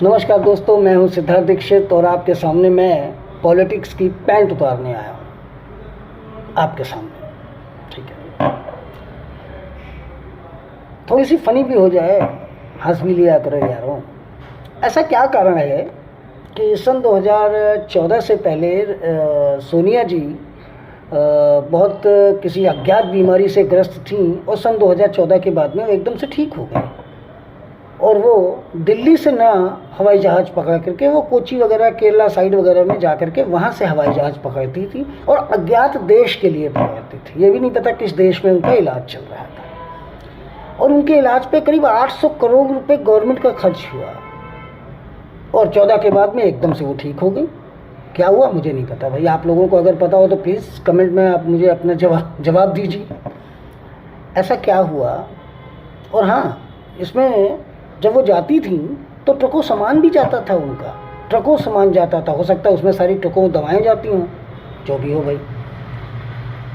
नमस्कार दोस्तों, मैं हूं सिद्धार्थ दीक्षित और आपके सामने मैं पॉलिटिक्स की पैंट उतारने आया हूं आपके सामने। ठीक है, थोड़ी सी फनी भी हो जाए, हंस भी लिया करो यारों। ऐसा क्या कारण है कि सन 2014 से पहले सोनिया जी बहुत किसी अज्ञात बीमारी से ग्रस्त थीं और सन 2014 के बाद में वो एकदम से ठीक हो गई और वो दिल्ली से ना हवाई जहाज़ पकड़ करके वो कोची वगैरह केरला साइड वगैरह में जा करके वहाँ से हवाई जहाज़ पकड़ती थी और अज्ञात देश के लिए पकड़ती थी। ये भी नहीं पता किस देश में उनका इलाज चल रहा था और उनके इलाज पे करीब 800 करोड़ रुपए गवर्नमेंट का खर्च हुआ और 14 के बाद में एकदम से वो ठीक हो गई। क्या हुआ मुझे नहीं पता भाई, आप लोगों को अगर पता हो तो प्लीज़ कमेंट में आप मुझे अपना जवाब दीजिए, ऐसा क्या हुआ। और हाँ, इसमें जब वो जाती थी तो ट्रकों सामान भी जाता था, उनका ट्रकों सामान जाता था। हो सकता है उसमें सारी ट्रकों दवाएं जाती हों, जो भी हो भाई।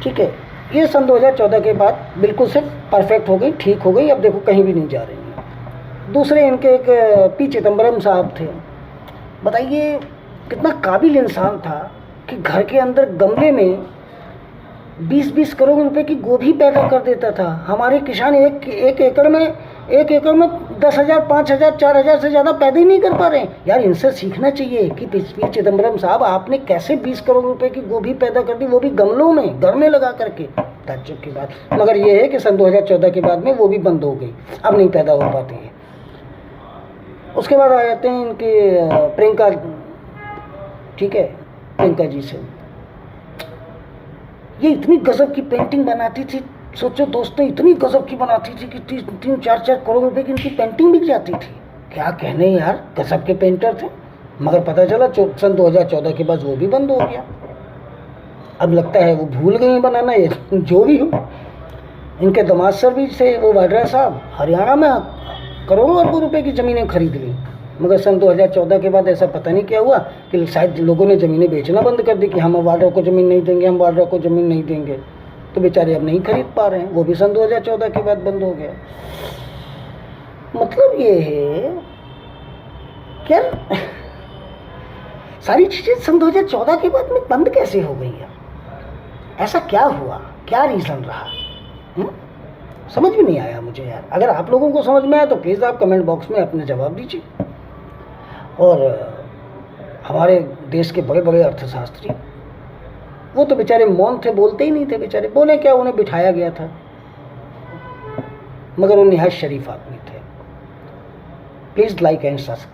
ठीक है, ये सन 2014 के बाद बिल्कुल से परफेक्ट हो गई, ठीक हो गई। अब देखो कहीं भी नहीं जा रही है। दूसरे इनके एक पी चिदम्बरम साहब थे। बताइए कितना काबिल इंसान था कि घर के अंदर गमले में 20-20 करोड़ रुपए की गोभी पैदा कर देता था। हमारे किसान एक एकड़ में 10,000, 5,000, 4,000 से ज़्यादा पैदा ही नहीं कर पा रहे हैं। यार इनसे सीखना चाहिए कि पी चिदम्बरम साहब आपने कैसे 20 करोड़ रुपए की गोभी पैदा कर दी, वो भी गमलों में, घर में लगा करके। ताज्जुब की बात। मगर ये है कि सन 2014 के बाद में वो भी बंद हो गई, अब नहीं पैदा हो पाती है। उसके बाद आ जाते हैं इनके प्रियंका। ठीक है, प्रियंका जी से ये इतनी गजब की पेंटिंग बनाती थी। सोचो दोस्तों, इतनी गजब की बनाती थी कि 3-4 करोड़ रुपए की इनकी पेंटिंग बिक जाती थी। क्या कहने यार, गजब के पेंटर थे। मगर पता चला सन 2014 के बाद वो भी बंद हो गया। अब लगता है वो भूल गई बनाना, ये जो भी हो। इनके दामाद सर भी थे, वो वाड्रा साहब, हरियाणा में करोड़ों अरबों रुपए की ज़मीनें खरीद ली। मगर सन 2014 के बाद ऐसा पता नहीं क्या हुआ कि शायद लोगों ने ज़मीनें बेचना बंद कर दी कि हम वाड्रा को ज़मीन नहीं देंगे, हम वाड्रा को ज़मीन नहीं देंगे। तो बेचारे अब नहीं खरीद पा रहे हैं, वो भी सन 2014 के बाद बंद हो गया। मतलब ये है क्या सारी चीज़ें सन 2014 के बाद में बंद कैसे हो गई है? ऐसा क्या हुआ, क्या रीज़न रहा? समझ में नहीं आया मुझे यार। अगर आप लोगों को समझ में आया तो प्लीज़ आप कमेंट बॉक्स में अपने जवाब दीजिए। और हमारे देश के बड़े बड़े अर्थशास्त्री, वो तो बेचारे मौन थे, बोलते ही नहीं थे बेचारे। बोले क्या, उन्हें बिठाया गया था। मगर वो निहायत शरीफ आदमी थे। Please like and subscribe.